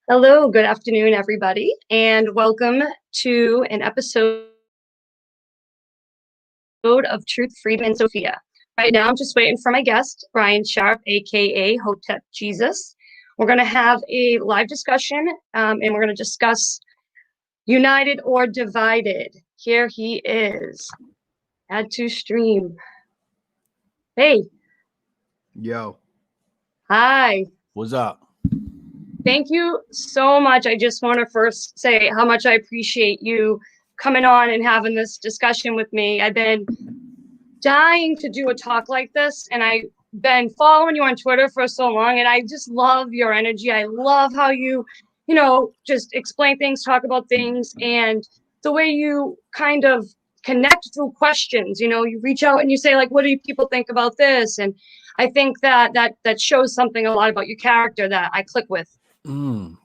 Hello, good afternoon, everybody, and welcome to an episode of Truth, Freedom, and Sophia. Right now, I'm just waiting for my guest, Bryan Sharpe, aka Hotep Jesus. We're going to have a live discussion, and we're going to discuss united or divided. Here he is. Add to stream. Hey, Yo, hi. what's up? Thank you so much. I just want to first say how much I appreciate you coming on and having this discussion with me. I've been dying to do a talk like this, and I've been following you on Twitter for so long, and I just love your energy. I love how you just explain things, talk about things, and the way you kind of connect through questions. You reach out and you say, like, what do people think about this? And I think that shows something a lot about your character that I click with.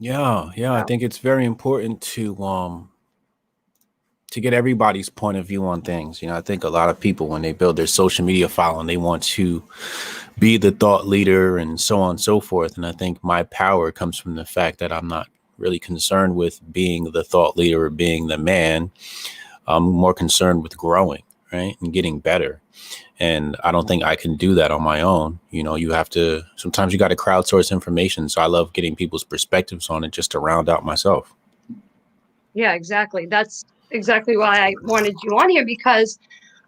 Yeah. I think it's very important to get everybody's point of view on things. I think a lot of people, when they build their social media following, they want to be the thought leader and so on and so forth. And I think my power comes from the fact that I'm not really concerned with being the thought leader or being the man. I'm more concerned with growing, right, and getting better. And I don't think I can do that on my own. Sometimes you got to crowdsource information. So I love getting people's perspectives on it just to round out myself. Yeah, exactly. That's exactly why I wanted you on here, because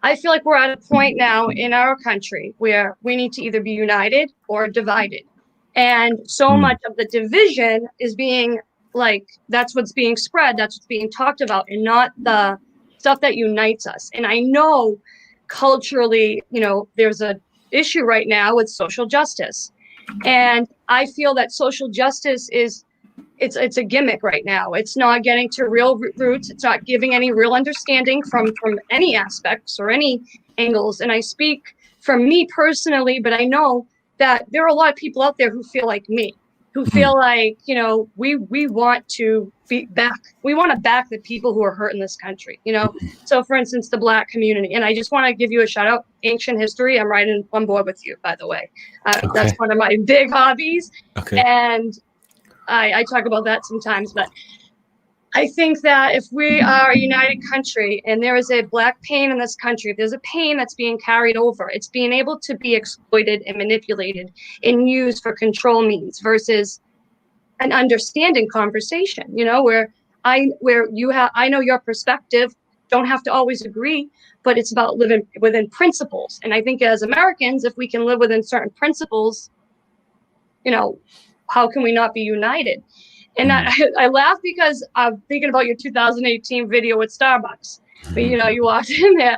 I feel like we're at a point now in our country where we need to either be united or divided. And so much of the division is being that's what's being spread, that's what's being talked about, and not the stuff that unites us. And I know culturally, there's a issue right now with social justice. And I feel that social justice it's a gimmick right now. It's not getting to real roots. It's not giving any real understanding from any aspects or any angles. And I speak from me personally, but I know that there are a lot of people out there who feel like me, who feel like, we want to be back. We want to back the people who are hurt in this country. So for instance, the Black community. And I just want to give you a shout out, ancient history. I'm right on board with you, by the way. That's one of my big hobbies. Okay. And I talk about that sometimes, but I think that if we are a united country and there is a Black pain in this country, if there's a pain that's being carried over, it's being able to be exploited and manipulated and used for control means versus an understanding conversation, where I know your perspective, don't have to always agree, but it's about living within principles. And I think as Americans, if we can live within certain principles, how can we not be united? And I laugh because I'm thinking about your 2018 video with Starbucks. But, you walked in there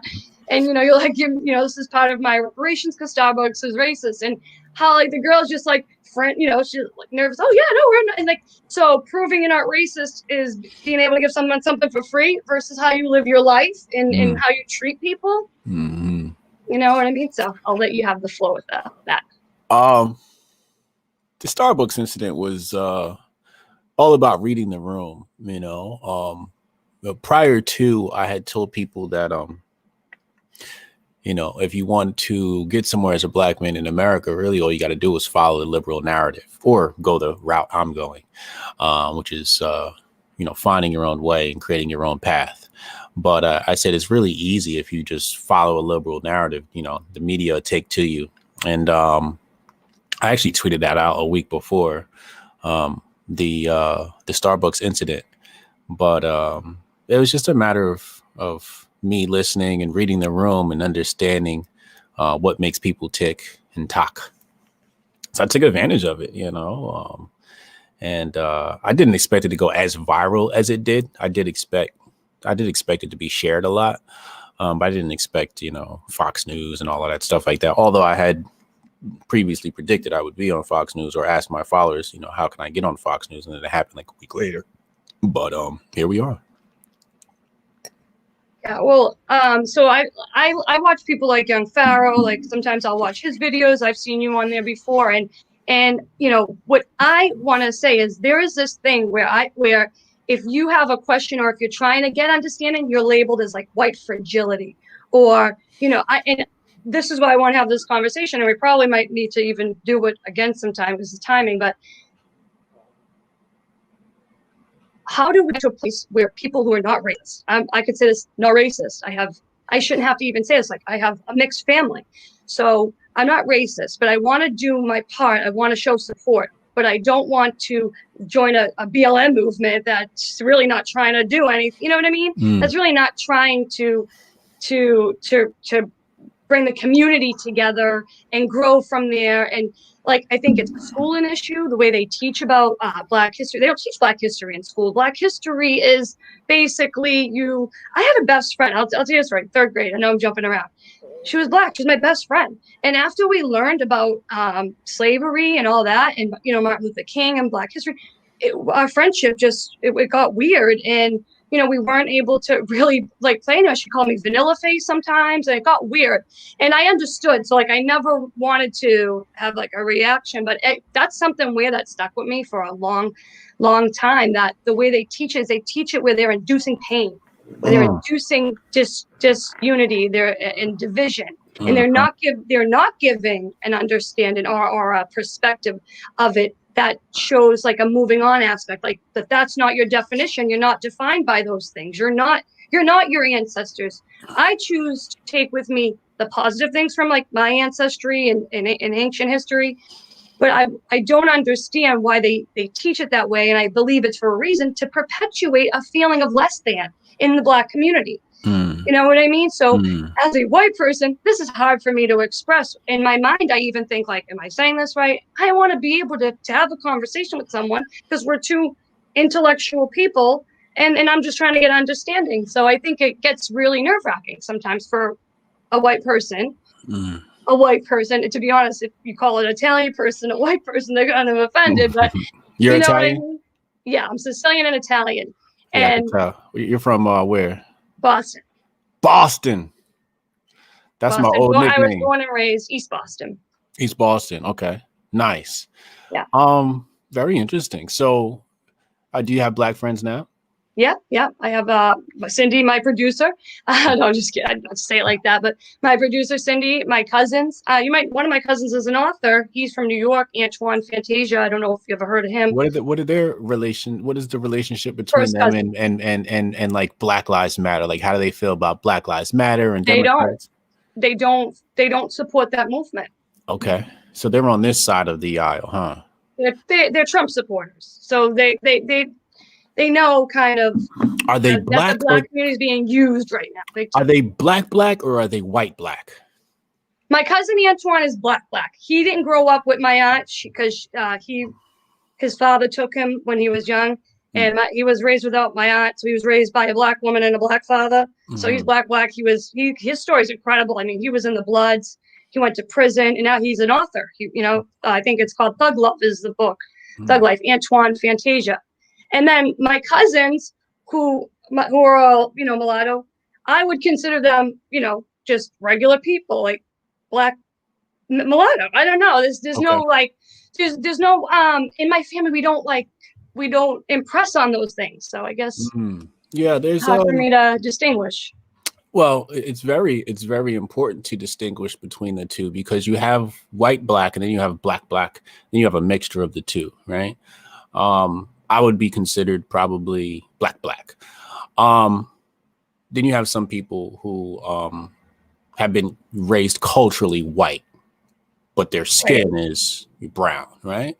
and, you're like, this is part of my reparations because Starbucks is racist. And how, like, the girl's just like, she's like nervous. Oh, yeah, no, we're not. And like, so proving you're not racist is being able to give someone something for free versus how you live your life and how you treat people. You know what I mean? So I'll let you have the flow with that. The Starbucks incident was all about reading the room. But prior to, I had told people that if you want to get somewhere as a Black man in America, really all you got to do is follow the liberal narrative or go the route I'm going, which is finding your own way and creating your own path. But I said it's really easy if you just follow a liberal narrative. The media will take to you. And I actually tweeted that out a week before the Starbucks incident. But it was just a matter of me listening and reading the room and understanding what makes people tick and talk. So I took advantage of it, and I didn't expect it to go as viral as it did. I did expect it to be shared a lot, but I didn't expect, Fox News and all of that stuff like that. Although I had previously predicted I would be on Fox News or asked my followers, how can I get on Fox News? And then it happened like a week later. But here we are. Yeah, well, so I watch people like Young Pharaoh. Like sometimes I'll watch his videos. I've seen you on there before, and what I want to say is there is this thing where if you have a question or if you're trying to get understanding, you're labeled as like white fragility, or and this is why I want to have this conversation, and we probably might need to even do it again sometime because of timing, but how do we get to a place where people who are not racist, I could say this, not racist. I shouldn't have to even say this. Like, I have a mixed family. So I'm not racist, but I want to do my part. I want to show support, but I don't want to join a BLM movement that's really not trying to do anything. You know what I mean? That's really not trying to bring the community together and grow from there. And like, I think it's a school an issue, the way they teach about Black history. They don't teach Black history in school. Black history is basically I had a best friend. I'll tell you this right. Third grade. I know I'm jumping around. She was Black. She was my best friend. And after we learned about slavery and all that, and, Martin Luther King and Black history, our friendship it got weird. And, we weren't able to really play. She called me Vanilla Face sometimes, and it got weird. And I understood. So I never wanted to have a reaction, but that's something weird that stuck with me for a long, long time, that the way they teach it where they're inducing pain, where they're inducing disunity, they're in division, and they're not giving an understanding or a perspective of it that shows a moving on aspect, that's not your definition. You're not defined by those things. You're not your ancestors. I choose to take with me the positive things from my ancestry and ancient history, but I don't understand why they teach it that way. And I believe it's for a reason, to perpetuate a feeling of less than in the Black community. You know what I mean? So as a white person, this is hard for me to express. In my mind, I even think am I saying this right? I want to be able to have a conversation with someone, because we're two intellectual people, and I'm just trying to get understanding. So I think it gets really nerve-wracking sometimes for a white person. A white person, to be honest, if you call an Italian person a white person, they're kind of offended. But You're you know Italian? what I mean? Yeah, I'm Sicilian and Italian. Yeah, And I can tell. You're from where? Boston. Boston. That's my old nickname. I was born and raised East Boston. East Boston. Okay. Nice. Yeah. Very interesting. So, do you have Black friends now? Yeah. I have Cindy, my producer. No, I'm just kidding. I don't say it like that, but my producer, Cindy, my cousins. One of my cousins is an author. He's from New York, Antoine Fantasia. I don't know if you ever heard of him. What is the relationship between First them cousin. and Black Lives Matter? How do they feel about Black Lives Matter and Democrats? They don't support that movement. Okay. So they're on this side of the aisle, huh? They're Trump supporters. So they know kind of are they that Black? the Black community is being used right now. Are they black or are they white black? My cousin Antoine is black. He didn't grow up with my aunt because his father took him when he was young, and he was raised without my aunt. So he was raised by a Black woman and a Black father. So he's black. His story is incredible. I mean, he was in the Bloods. He went to prison, and now he's an author. I think it's called Thug Love is the book. Thug Life, Antoine Fantasia. And then my cousins who are all, mulatto, I would consider them, just regular people, Black mulatto. I don't know. There's no there's no in my family we don't impress on those things. So I guess yeah, there's hard for me to distinguish. Well, it's very important to distinguish between the two, because you have white black and then you have black, then you have a mixture of the two, right? I would be considered probably black. Then you have some people who have been raised culturally white, but their skin is brown, right?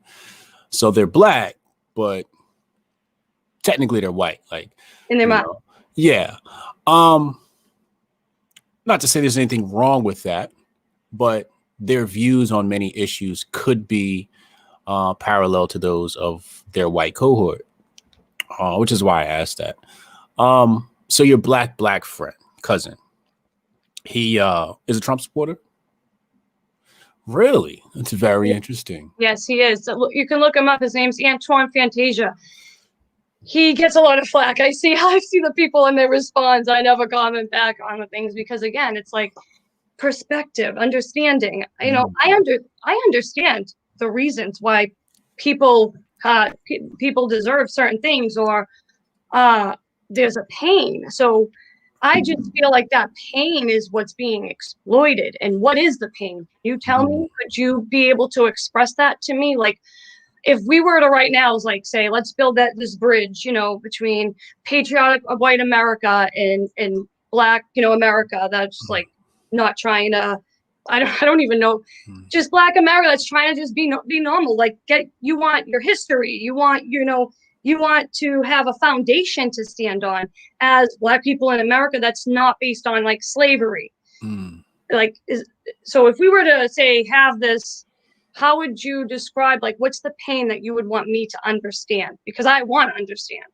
So they're black, but technically they're white, in their mind. Yeah. Not to say there's anything wrong with that, but their views on many issues could be parallel to those of their white cohort, which is why I asked that. So your black friend, cousin, he is a Trump supporter? Really? That's very interesting. Yes, he is. You can look him up. His name's Antoine Fantasia. He gets a lot of flack. I see the people in their response. I never comment back on the things because, again, it's perspective, understanding. I understand the reasons why people deserve certain things, or there's a pain. So I just feel like that pain is what's being exploited. And what is the pain? You tell me. Could you be able to express that to me? if we were to right now, like say, let's build this bridge, between patriotic white America and black, America that's like not trying to, I don't even know, just black America that's trying to just be normal. Like you want your history, you want, you want to have a foundation to stand on as black people in America that's not based on like slavery. Like, so if we were to say have this, how would you describe, like, what's the pain that you would want me to understand? Because I want to understand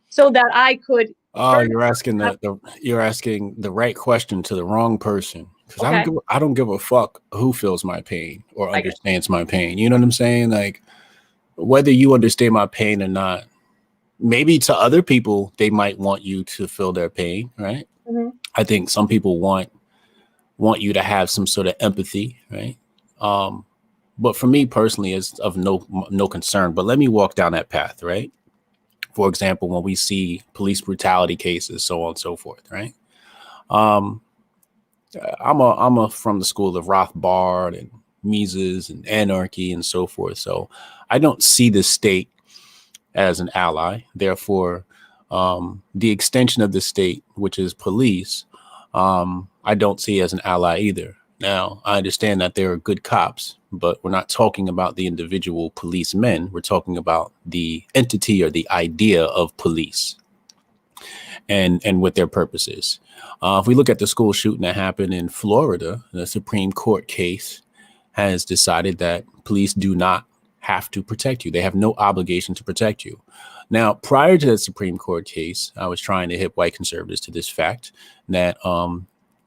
so that I could. Oh, you're asking you're asking the right question to the wrong person. Because I don't give a fuck who feels my pain or understands my pain. You know what I'm saying? Like, whether you understand my pain or not, maybe to other people, they might want you to feel their pain, right? I think some people want you to have some sort of empathy, right? But for me personally, it's of no concern. But let me walk down that path, right? For example, when we see police brutality cases, so on and so forth, right? I'm from the school of Rothbard and Mises and anarchy and so forth. So I don't see the state as an ally. Therefore, the extension of the state, which is police, I don't see as an ally either. Now, I understand that there are good cops, but we're not talking about the individual policemen. We're talking about the entity or the idea of police and what their purpose is. If we look at the school shooting that happened in Florida, the Supreme Court case has decided that police do not have to protect you. They have no obligation to protect you. Now, prior to the Supreme Court case, I was trying to hip white conservatives to this fact that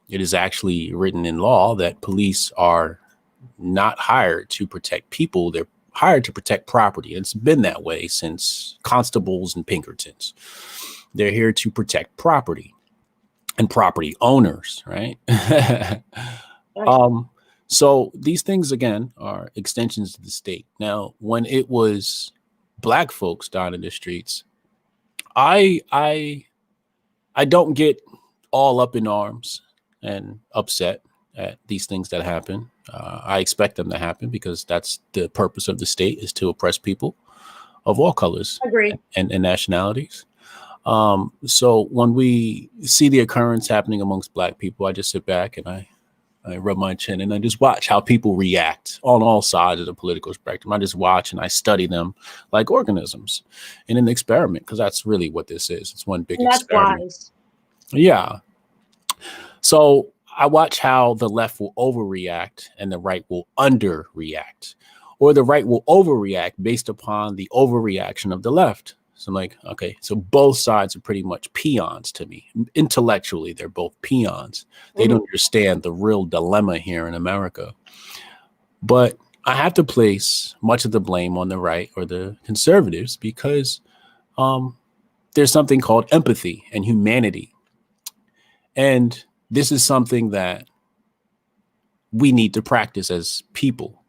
it is actually written in law that police are not hired to protect people. They're hired to protect property. It's been that way since constables and Pinkertons. They're here to protect property and property owners, right? So these things, again, are extensions of the state. Now, when it was black folks down in the streets, I don't get all up in arms and upset at these things that happen. I expect them to happen because that's the purpose of the state, is to oppress people of all colors and nationalities. So when we see the occurrence happening amongst black people, I just sit back and I rub my chin and I just watch how people react on all sides of the political spectrum. I just watch and I study them like organisms in an experiment, because that's really what this is. It's one big experiment. Wise. Yeah. So I watch how the left will overreact and the right will underreact, or the right will overreact based upon the overreaction of the left. So I'm like, okay, so both sides are pretty much peons to me. Intellectually, they're both peons. They don't understand the real dilemma here in America. But I have to place much of the blame on the right or the conservatives because there's something called empathy and humanity. And this is something that we need to practice as people,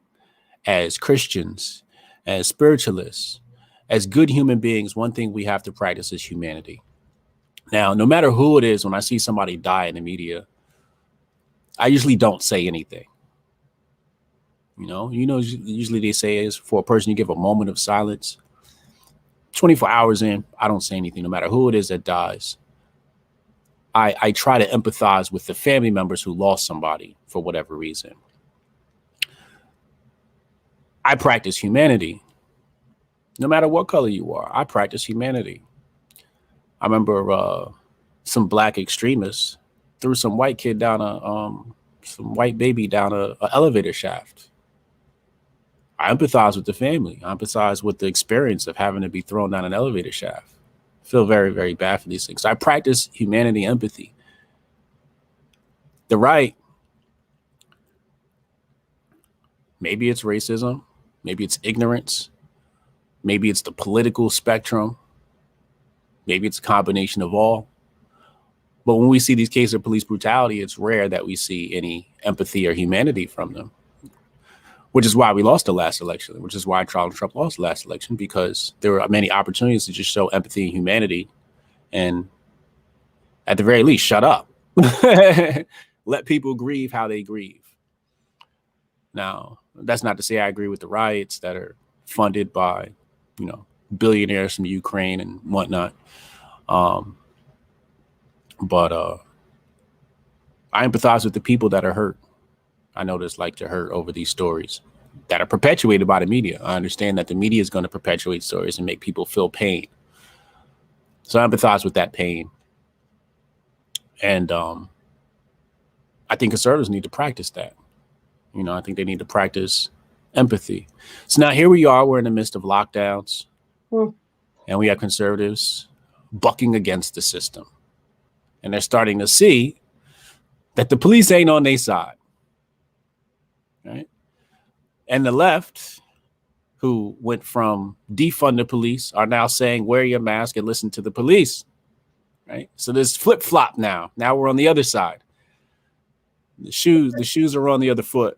as Christians, as spiritualists, as good human beings. One thing we have to practice is humanity. Now, no matter who it is, when I see somebody die in the media, I usually don't say anything. Usually they say is for a person, you give a moment of silence. 24 hours in, I don't say anything, no matter who it is that dies. I try to empathize with the family members who lost somebody for whatever reason. I practice humanity. No matter what color you are, I practice humanity. I remember some black extremists threw some white kid down some white baby down a elevator shaft. I empathize with the family. I empathize with the experience of having to be thrown down an elevator shaft. I feel very, very bad for these things. I practice humanity, empathy. The right, maybe it's racism, maybe it's ignorance, maybe it's the political spectrum, maybe it's a combination of all. But when we see these cases of police brutality, it's rare that we see any empathy or humanity from them, which is why we lost the last election, which is why Donald Trump lost the last election, because there were many opportunities to just show empathy and humanity. And at the very least, shut up. Let people grieve how they grieve. Now, that's not to say I agree with the riots that are funded by, billionaires from Ukraine and whatnot. But I empathize with the people that are hurt. I know there's like to hurt over these stories that are perpetuated by the media. I understand that the media is going to perpetuate stories and make people feel pain. So I empathize with that pain. And I think conservatives need to practice that. I think they need to practice empathy. So now here we are, we're in the midst of lockdowns, and we have conservatives bucking against the system. And they're starting to see that the police ain't on their side. Right? And the left, who went from defund the police, are now saying, wear your mask and listen to the police. Right? So there's flip flop now. Now we're on the other side. The shoes are on the other foot.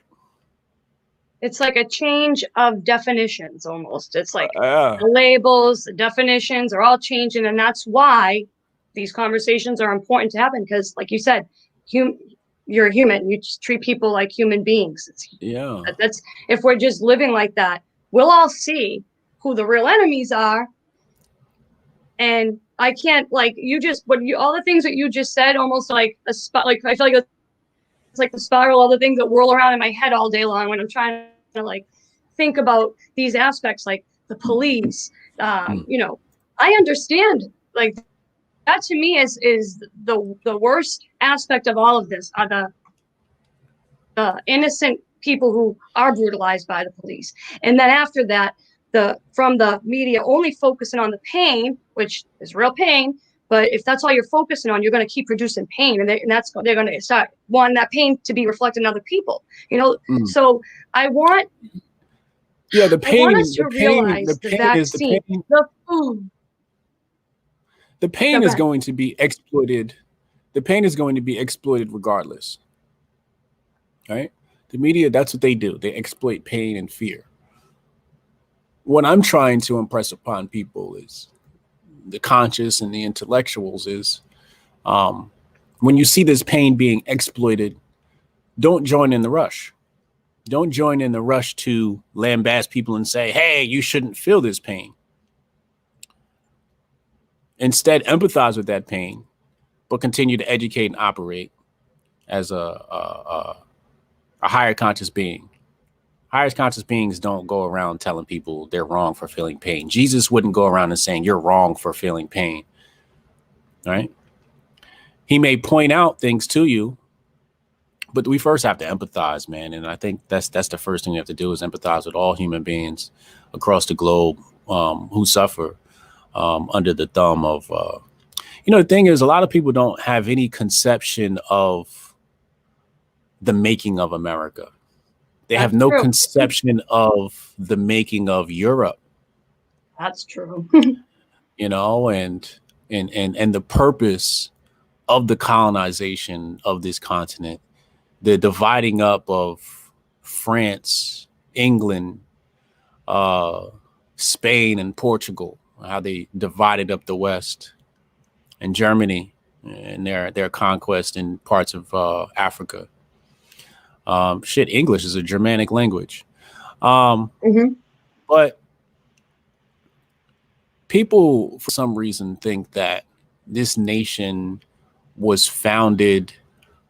It's like a change of definitions almost. It's like the labels, the definitions are all changing. And that's why these conversations are important to happen. Because like you said, you're a human. You just treat people like human beings. That's if we're just living like that, we'll all see who the real enemies are. And I can't all the things that you just said, almost like a spot. Like I feel like it's like the spiral, all the things that whirl around in my head all day long when I'm trying to like think about these aspects, like the police. I understand like that to me is the worst aspect of all of this are the innocent people who are brutalized by the police. And then after that, from the media only focusing on the pain, which is real pain. But if that's all you're focusing on, you're going to keep producing pain, and they're going to start wanting that pain to be reflected in other people. So I want, the pain. I want us to realize the vaccine, the food. The pain is going to be exploited. The pain is going to be exploited regardless. Right? The media, that's what they do. They exploit pain and fear. What I'm trying to impress upon people is the conscious and the intellectuals is when you see this pain being exploited, don't join in the rush. Don't join in the rush to lambast people and say, hey, you shouldn't feel this pain. Instead, empathize with that pain, but continue to educate and operate as a higher conscious being. Higher conscious beings don't go around telling people they're wrong for feeling pain. Jesus wouldn't go around and saying you're wrong for feeling pain. Right? He may point out things to you, but we first have to empathize, man. And I think that's the first thing you have to do is empathize with all human beings across the globe who suffer under the thumb of, the thing is, a lot of people don't have any conception of the making of America. They have no conception of the making of Europe. That's true. And the purpose of the colonization of this continent, the dividing up of France, England, Spain, and Portugal, how they divided up the West, and Germany and their conquest in parts of Africa. English is a Germanic language. But people, for some reason, think that this nation was founded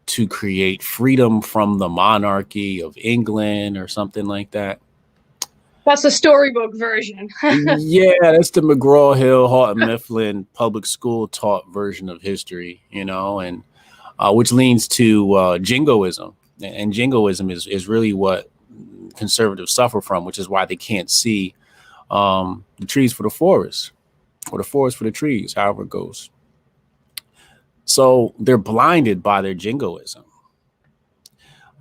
to create freedom from the monarchy of England or something like that. That's the storybook version. Yeah, that's the McGraw-Hill, Houghton Mifflin public school taught version of history, and which leads to jingoism. And jingoism is really what conservatives suffer from, which is why they can't see the trees for the forest, or the forest for the trees, however it goes. So they're blinded by their jingoism.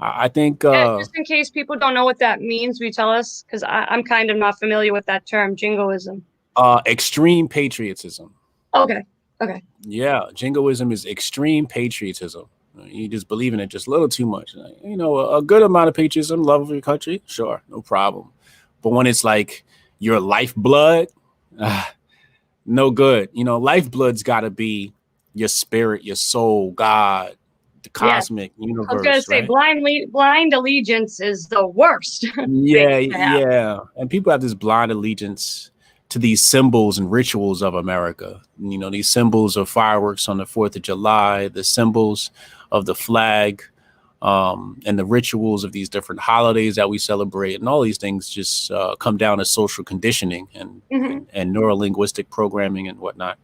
I think just in case people don't know what that means, will you tell us? Because I'm kind of not familiar with that term, jingoism. Extreme patriotism. Okay. Yeah, jingoism is extreme patriotism. You just believe in it just a little too much. A good amount of patriotism, love of your country, sure, no problem. But when it's like your lifeblood, no good. Lifeblood's got to be your spirit, your soul, God, the Yes. cosmic I was gonna universe, say right? blind allegiance is the worst thing Yeah, to have. yeah. And people have this blind allegiance to these symbols and rituals of America. You know, these symbols of fireworks on the 4th of July, the symbols of the flag, and the rituals of these different holidays that we celebrate. And all these things just come down to social conditioning and, Hmm. and neuro-linguistic programming and whatnot,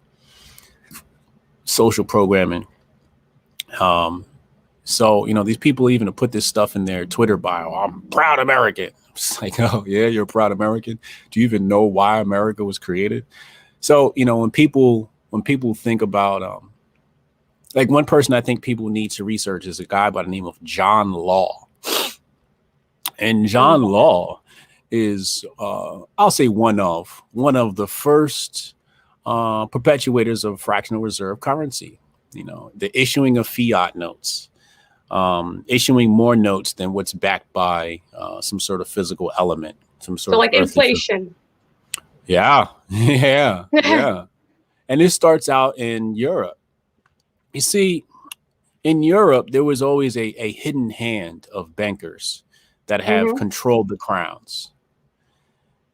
social programming. Um, So, you know, these people even to put this stuff in their Twitter bio, I'm proud American. It's like, oh, yeah, you're a proud American. Do you even know why America was created? So, you know, when people think about like one person I think people need to research is a guy by the name of John Law. And John Law is I'll say one of the first perpetuators of fractional reserve currency, you know, the issuing of fiat notes, issuing more notes than what's backed by some sort of physical element, some So sort of like earthly physical. inflation. Yeah, yeah, yeah. And this starts out in Europe. You see, in Europe, there was always a hidden hand of bankers that have Hmm. controlled the crowns.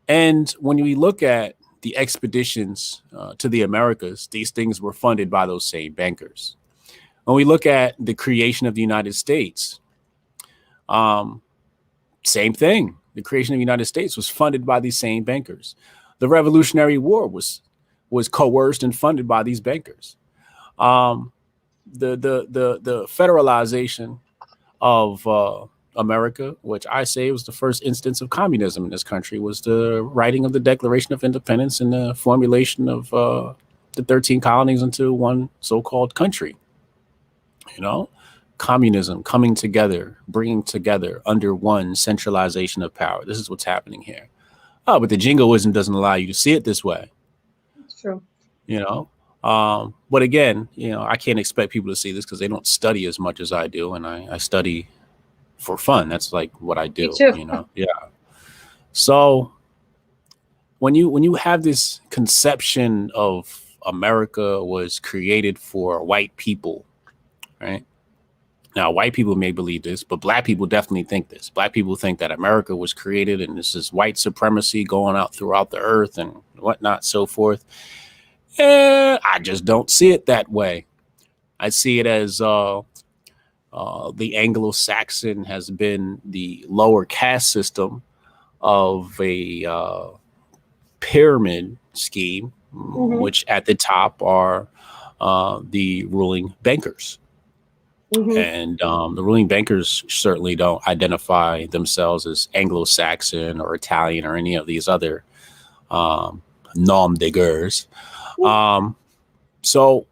And when we look at the expeditions to the Americas, these things were funded by those same bankers. When we look at the creation of the United States, um, same thing. The creation of the United States was funded by these same bankers. The Revolutionary War was coerced and funded by these bankers. Um, the federalization of America, which I say was the first instance of communism in this country, was the writing of the Declaration of Independence and the formulation of the 13 colonies into one so-called country. You know, communism coming together, bringing together under one centralization of power. This is what's happening here. Oh, but the jingoism doesn't allow you to see it this way, It's true. you know. But again, you know, I can't expect people to see this because they don't study as much as I do, and I study for fun. That's like what I Me do, too. you know. Yeah. So when you have this conception of America was created for white people, right? Now, white people may believe this, but black people definitely think this. Black people think that America was created and this is white supremacy going out throughout the earth and whatnot, so forth. I just don't see it that way. I see it as the Anglo-Saxon has been the lower caste system of a pyramid scheme, Hmm. which at the top are the ruling bankers. Hmm. And the ruling bankers certainly don't identify themselves as Anglo-Saxon or Italian or any of these other nom de guerres. Um, so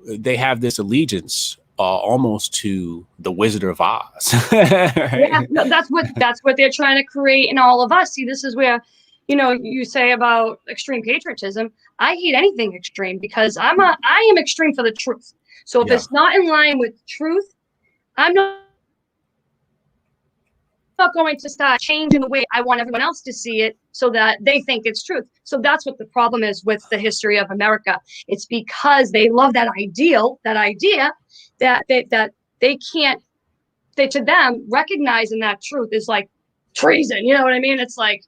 they have this allegiance almost to the Wizard of Oz. Yeah, Right? no, that's what they're trying to create in all of us. See, this is where, you say about extreme patriotism. I hate anything extreme because I am extreme for the truth. So if Yeah. it's not in line with truth, I'm not going to start changing the way I want everyone else to see it so that they think it's truth. So that's what the problem is with the history of America. It's because they love that idea that they can't, they, to them, recognizing that truth is like treason. You know what I mean? It's like,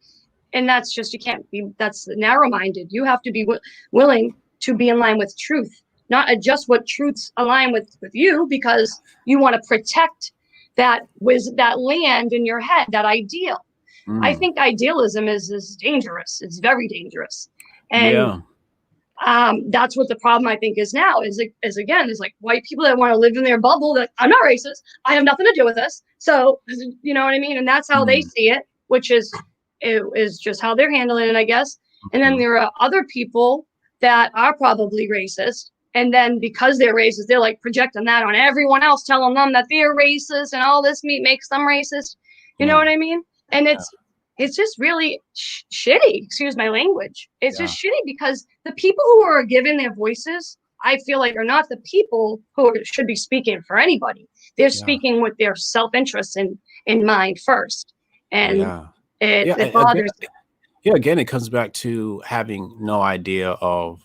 and that's just, you can't be, that's narrow minded. You have to be willing to be in line with truth, not adjust what truths align with you because you want to protect that land in your head, that ideal. I Mm. think idealism is dangerous. It's very dangerous. And Yeah. that's what the problem I think is now is again, is like white people that want to live in their bubble that I'm not racist. I have nothing to do with this. So, you know what I mean? And that's how they Mm. see it, which is just how they're handling it, I guess. And then Mm. there are other people that are probably racist. And then because they're racist, they're like projecting that on everyone else, telling them that they're racist and all this meat makes them racist. You know Yeah. what I mean? And it's just really shitty. Excuse my language. It's Yeah. just shitty because the people who are given their voices, I feel like, are not the people who should be speaking for anybody. They're Yeah. speaking with their self-interest in mind first, and Yeah. Yeah. it bothers me. Yeah, again, it comes back to having no idea of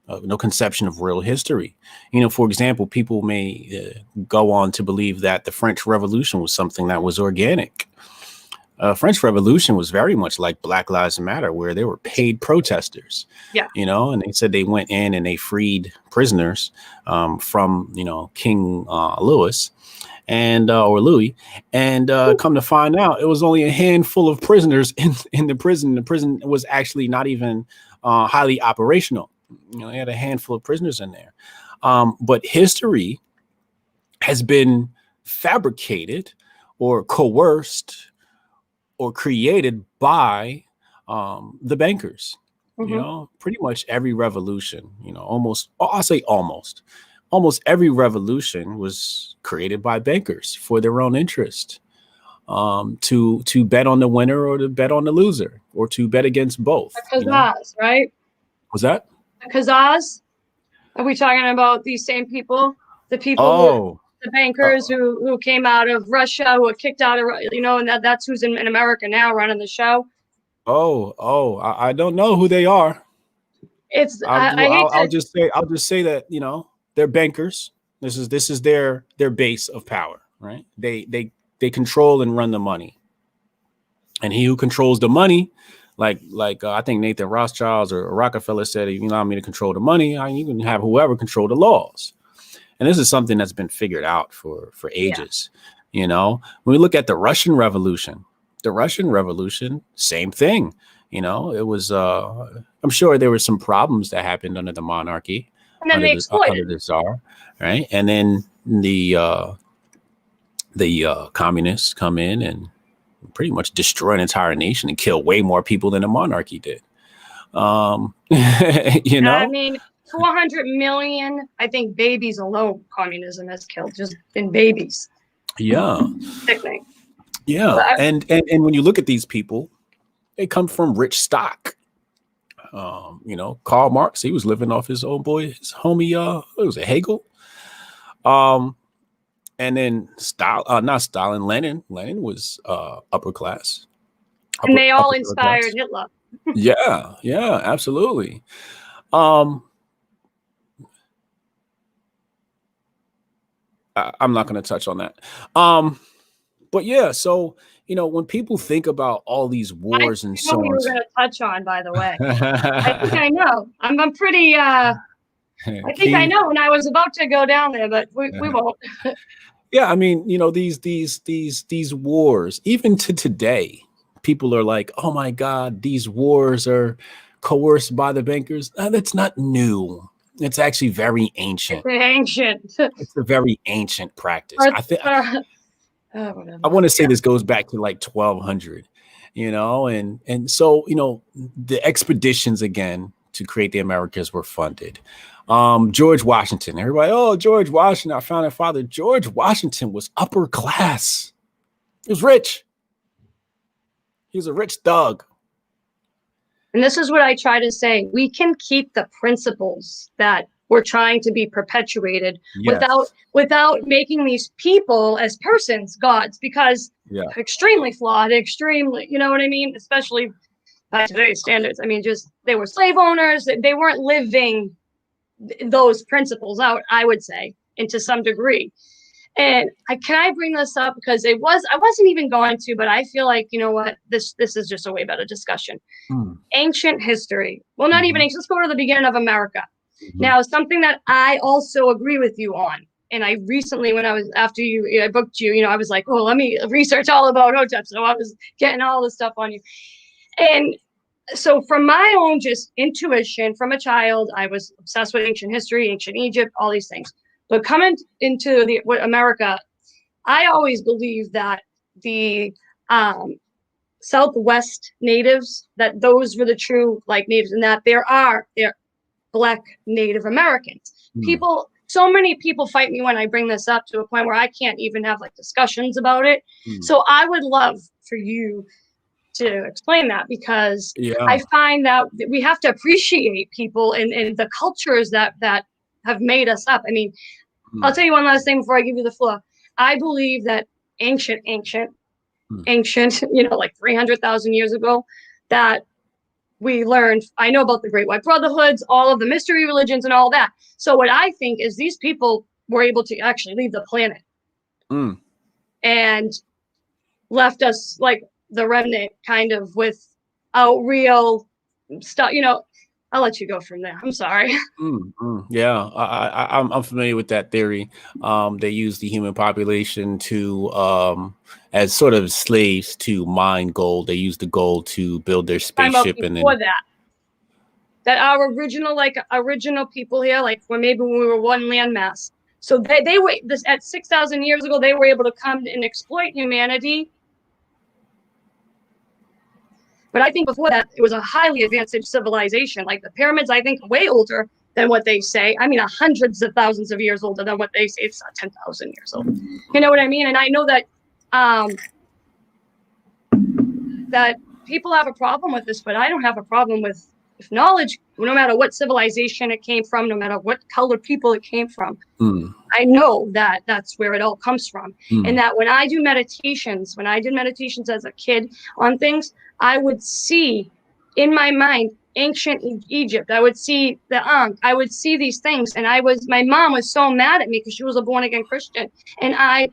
no conception of real history. You know, for example, people may go on to believe that the French Revolution was something that was organic. French Revolution was very much like Black Lives Matter, where they were paid protesters. Yeah. You know, and they said they went in and they freed prisoners from, you know, King Louis and or Louis, and come to find out, it was only a handful of prisoners in the prison. The prison was actually not even highly operational. You know, they had a handful of prisoners in there. But history has been fabricated or coerced or created by the bankers. Mm-hmm. You know, pretty much every revolution, you know, I'll say almost every revolution was created by bankers for their own interest, to bet on the winner or to bet on the loser or to bet against both. The Khazars, right? Was that? The Khazars? Are we talking about these same people? The people, the bankers who came out of Russia, who were kicked out of, you know, and that's who's in America now running the show. I don't know who they are. I'll just say that, you know, they're bankers. This is their base of power, right? They control and run the money, and he who controls the money, like I think Nathan Rothschild or Rockefeller said, if you allow me to control the money, you can have whoever control the laws. And this is something that's been figured out for ages. Yeah. You know, when we look at the Russian Revolution, same thing. You know, it was I'm sure there were some problems that happened under the monarchy, and then under the Tsar, right? And then the communists come in and pretty much destroy an entire nation and kill way more people than the monarchy did. You know, I mean, 400 million, I think, babies alone communism has killed, just in babies. Yeah. Sickening. Yeah. And when you look at these people, they come from rich stock. You know, Karl Marx, he was living off his old boy, his homie, what was it, Hegel? And then not Stalin, Lenin was upper class. And they all inspired Hitler. Yeah, absolutely. I'm not going to touch on that. But yeah, so, you know, when people think about all these wars and so on. We were going to touch on, by the way. I think I know. I'm pretty, I think I know when I was about to go down there, but we won't. Yeah, I mean, you know, these wars, even to today, people are like, oh my God, these wars are coerced by the bankers. That's not new. It's actually very ancient. It's ancient. It's a very ancient practice. I think I want to say this goes back to like 1200, you know, and so, you know, the expeditions again to create the Americas were funded. George Washington, everybody, oh, George Washington, our founding father. George Washington was upper class. He was rich. He was a rich thug. And this is what I try to say. We can keep the principles that we're trying to be perpetuated without making these people as persons gods, because extremely flawed, extremely, you know what I mean? Especially by today's standards. I mean, just they were slave owners. They weren't living those principles out, I would say, and to some degree. And can I bring this up because I wasn't even going to, but I feel like, you know what, this is just a way better discussion. Ancient history. Well, not even ancient. Let's go to the beginning of America. Now, something that I also agree with you on, and I recently, when I was after I booked you, you know, I was like, oh, let me research all about Hotep. So I was getting all this stuff on you. And so from my own just intuition from a child, I was obsessed with ancient history, ancient Egypt, all these things. But coming into America, I always believed that the Southwest natives, that those were the true like natives, and that they're Black Native Americans. So many people fight me when I bring this up to a point where I can't even have like discussions about it. So I would love for you to explain that, because I find that we have to appreciate people and the cultures that have made us up. I mean, I'll tell you one last thing before I give you the floor. I believe that ancient, you know, like 300,000 years ago, that we learned, I know about the Great White Brotherhoods, all of the mystery religions and all that. So what I think is these people were able to actually leave the planet and left us like the remnant kind of without real stuff, I'll let you go from there. I'm sorry. Yeah, I'm familiar with that theory. They use the human population to as sort of slaves to mine gold. They use the gold to build their spaceship, and then that our original people here, like when we were one landmass. So they were this at 6,000 years ago. They were able to come and exploit humanity. But I think before that, it was a highly advanced civilization. Like the pyramids, I think, are way older than what they say. I mean, hundreds of thousands of years older than what they say. It's not 10,000 years old. You know what I mean? And I know that that people have a problem with this, but I don't have a problem with knowledge, no matter what civilization it came from, no matter what colored people it came from. I know that that's where it all comes from. And that when I did meditations as a kid on things, I would see in my mind ancient Egypt. I would see the Ankh. I would see these things. And my mom was so mad at me because she was a born again Christian. And I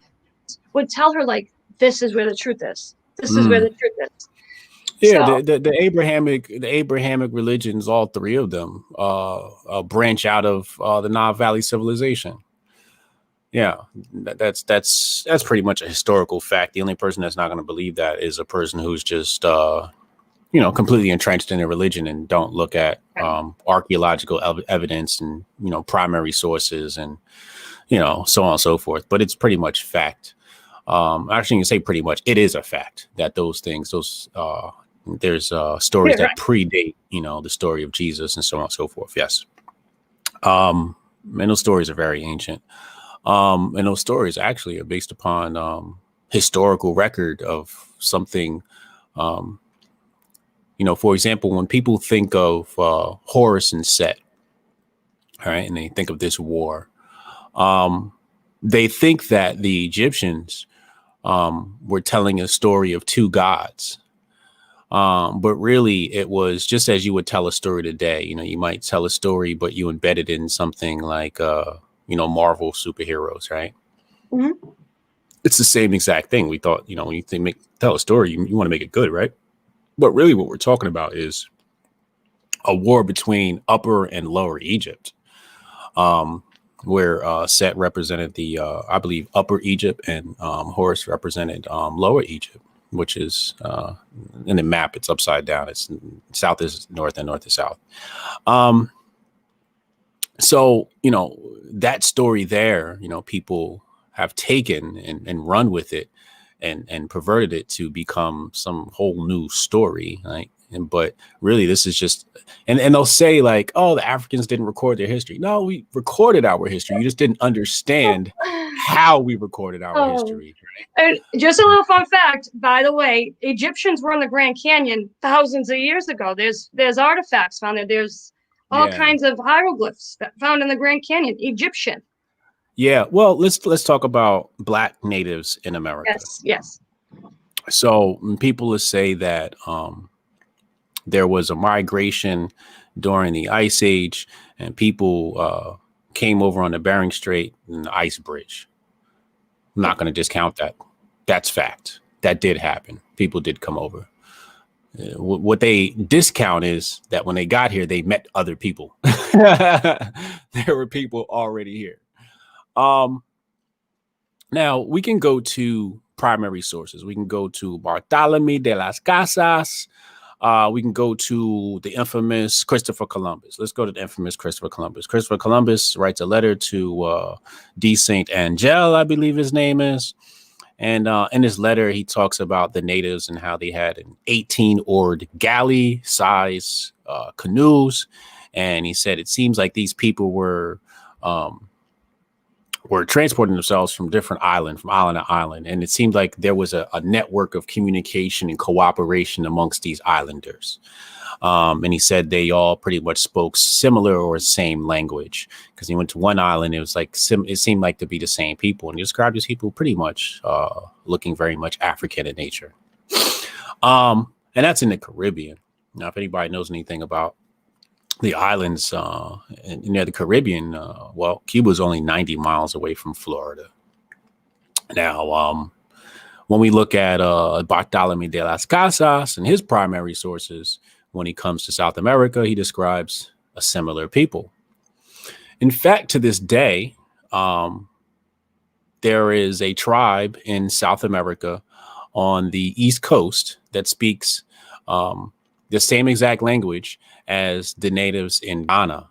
would tell her, like, this is where the truth is. This is where the truth is. Yeah, so, the Abrahamic religions, all three of them, branch out of the Nile Valley civilization. Yeah, that's pretty much a historical fact. The only person that's not going to believe that is a person who's just completely entrenched in their religion and don't look at archaeological evidence and primary sources and so on and so forth. But it's pretty much fact. Actually, you can say pretty much it is a fact that those things, there's stories that predate, the story of Jesus and so on and so forth. Yes. And those stories are very ancient. And those stories actually are based upon historical record of something. For example, when people think of Horus and Set, all right, and they think of this war, they think that the Egyptians were telling a story of two gods. But really, it was just as you would tell a story today. You might tell a story, but you embed it in something like, Marvel superheroes, right? Mm-hmm. It's the same exact thing. We thought, when you tell a story, you want to make it good, right? But really, what we're talking about is a war between Upper and Lower Egypt, where Set represented the, I believe, Upper Egypt, and Horus represented Lower Egypt. Which is in the map, it's upside down. It's south is north and north is south. So, that story there, people have taken and run with it and perverted it to become some whole new story. Right. But really, this is just and they'll say like, oh, the Africans didn't record their history. No, we recorded our history. You just didn't understand how we recorded our history. And just a little fun fact, by the way, Egyptians were in the Grand Canyon thousands of years ago. There's artifacts found there. There's all kinds of hieroglyphs found in the Grand Canyon, Egyptian. Yeah. Well, let's talk about Black natives in America. Yes. So people will say that there was a migration during the Ice Age, and people came over on the Bering Strait and the ice bridge. I'm not going to discount that. That's fact. That did happen. People did come over. What they discount is that when they got here, they met other people. There were people already here. Now, we can go to primary sources. We can go to Bartolomé de las Casas. We can go to the infamous Christopher Columbus. Let's go to the infamous Christopher Columbus. Christopher Columbus writes a letter to D. Saint Angel, I believe his name is. And in his letter, he talks about the natives and how they had an 18-oared galley size canoes. And he said, it seems like these people were transporting themselves from island to island. And it seemed like there was a network of communication and cooperation amongst these islanders. And he said they all pretty much spoke similar or same language, because he went to one island. It was like it seemed like to be the same people. And he described these people pretty much looking very much African in nature. And that's in the Caribbean. Now, if anybody knows anything about the islands near the Caribbean, well, Cuba's only 90 miles away from Florida. Now, when we look at Bartolome de las Casas and his primary sources, when he comes to South America, he describes a similar people. In fact, to this day, there is a tribe in South America on the East Coast that speaks the same exact language as the natives in Ghana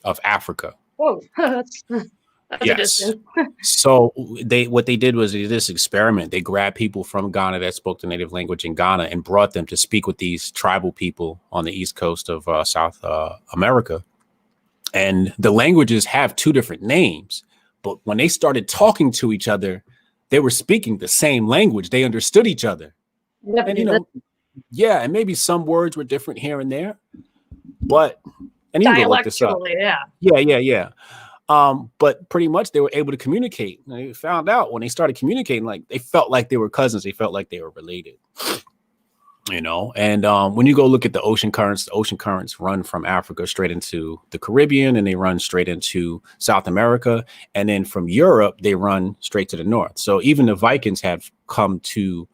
of Africa. Whoa, that's a Yes. distance. So what they did was they did this experiment. They grabbed people from Ghana that spoke the native language in Ghana and brought them to speak with these tribal people on the East Coast of South America. And the languages have two different names, but when they started talking to each other, they were speaking the same language. They understood each other. And, yeah, and maybe some words were different here and there, but and you can look this up. Yeah. But pretty much they were able to communicate. And they found out when they started communicating, like they felt like they were cousins. They felt like they were related. And when you go look at the ocean currents run from Africa straight into the Caribbean, and they run straight into South America. And then from Europe, they run straight to the north. So even the Vikings have come to,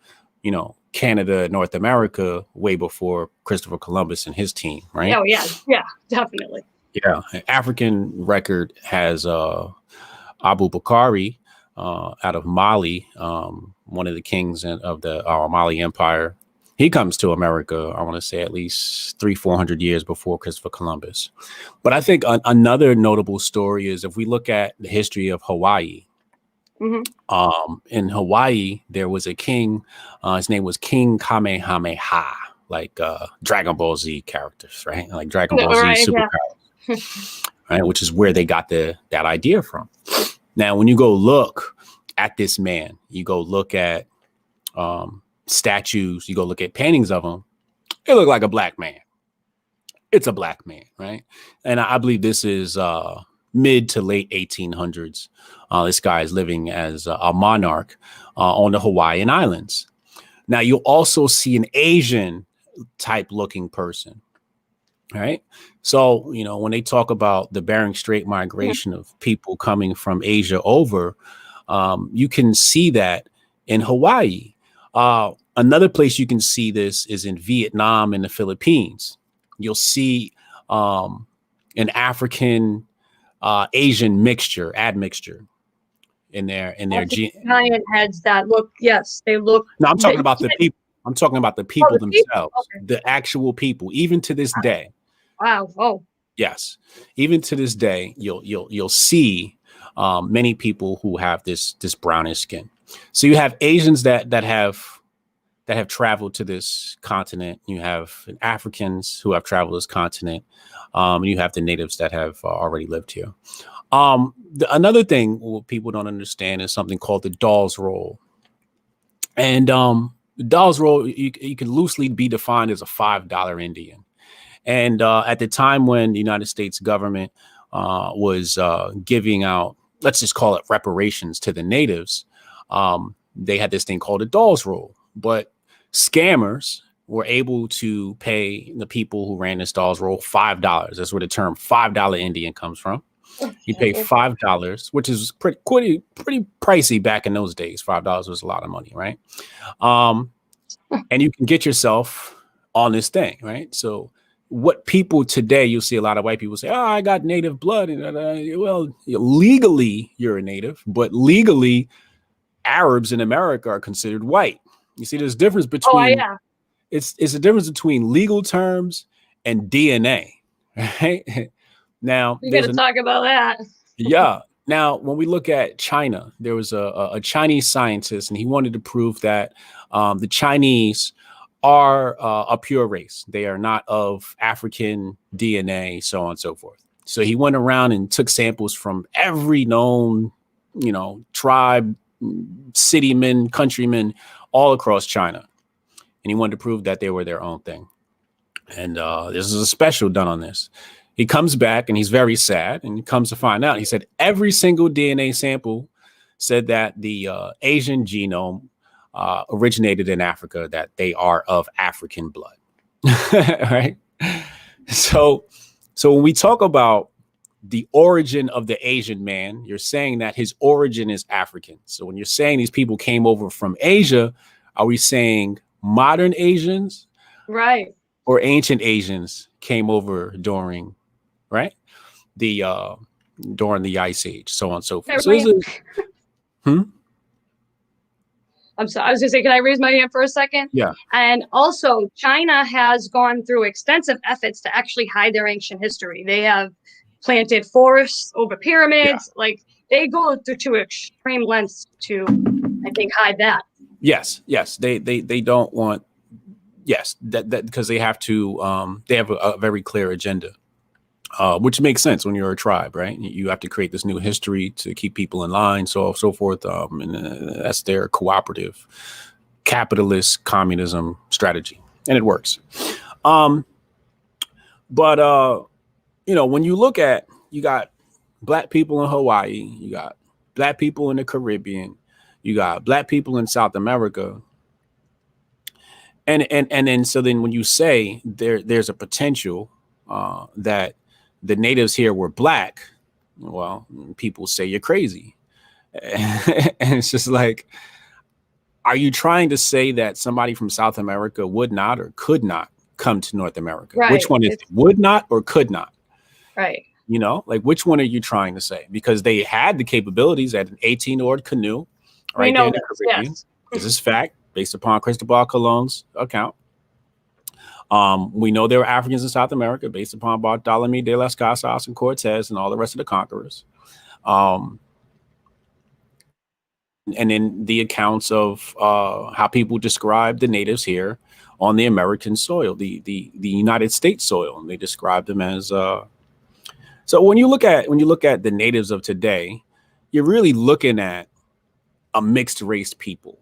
Canada, North America, way before Christopher Columbus and his team, right? Oh, yeah. Yeah, definitely. Yeah. An African record has Abu Bakari out of Mali, one of the kings of the Mali Empire. He comes to America, I want to say at least 300-400 years before Christopher Columbus. But I think another notable story is if we look at the history of Hawaii. Mm-hmm. In Hawaii, there was a king. His name was King Kamehameha, like Dragon Ball Z characters, right? Like Dragon Ball Z superpowers, right? Which is where they got that idea from. Now, when you go look at this man, you go look at statues, you go look at paintings of him, it looked like a black man. It's a black man, right? And I believe this is mid to late 1800s. This guy is living as a monarch on the Hawaiian Islands. Now, you'll also see an Asian type looking person, right? So, when they talk about the Bering Strait migration of people coming from Asia over, you can see that in Hawaii. Another place you can see this is in Vietnam and the Philippines. You'll see an African Asian admixture in their giant heads that look. Yes, they look. No, I'm talking about the people. I'm talking about the people themselves, the actual people. Even to this day. Wow. Oh. Yes, even to this day, you'll see many people who have this brownish skin. So you have Asians that have traveled to this continent. You have Africans who have traveled this continent. And you have the natives that have already lived here. Another thing people don't understand is something called the Dawes Roll. And the Dawes Roll, you can loosely be defined as a $5 Indian. And at the time when the United States government was giving out, let's just call it reparations to the natives, they had this thing called a Dawes Roll. But scammers were able to pay the people who ran this Dawes Roll $5. That's where the term $5 Indian comes from. You pay $5, which is pretty pricey back in those days. $5 was a lot of money, right? And you can get yourself on this thing, right? So what people today, you'll see a lot of white people say, "Oh, I got native blood," and well, legally you're a native, but legally Arabs in America are considered white. You see, there's a difference between it's a difference between legal terms and DNA, right? Now we're gonna talk about that. Yeah. Now, when we look at China, there was a Chinese scientist, and he wanted to prove that the Chinese are a pure race. They are not of African DNA, so on and so forth. So he went around and took samples from every known, tribe, citymen, countrymen, all across China. And he wanted to prove that they were their own thing. And this is a special done on this. He comes back and he's very sad, and he comes to find out. He said every single DNA sample said that the Asian genome originated in Africa, that they are of African blood. right? So, so when we talk about the origin of the Asian man, you're saying that his origin is African. So when you're saying these people came over from Asia, are we saying modern Asians Right. or ancient Asians came over during, right? The during the Ice Age, so on and so forth. So this is, hmm? I'm sorry. I was going to say, can I raise my hand for a second? Yeah. And also, China has gone through extensive efforts to actually hide their ancient history. They have planted forests over pyramids. Yeah. Like they go to extreme lengths to, I think, hide that. Yes. Yes. They don't want. Yes, that because they have to. They have a very clear agenda. Which makes sense when you're a tribe, right? You have to create this new history to keep people in line, so forth. And that's their cooperative, capitalist communism strategy, and it works. But when you look at, you got black people in Hawaii, you got black people in the Caribbean, you got black people in South America, and then so then when you say there's a potential that the natives here were black, well, people say you're crazy. And it's just like, are you trying to say that somebody from South America would not or could not come to North America? Right. Which one is it? Would not or could not? Right. Like which one are you trying to say? Because they had the capabilities at an 18-oared canoe right there in the Caribbean. Yes. This is fact based upon Cristobal Colon's account. We know there were Africans in South America based upon Bartolome de las Casas and Cortez and all the rest of the conquerors. And then the accounts of how people describe the natives here on the American soil, the United States soil, and they describe them as. So when you look at the natives of today, you're really looking at a mixed race people.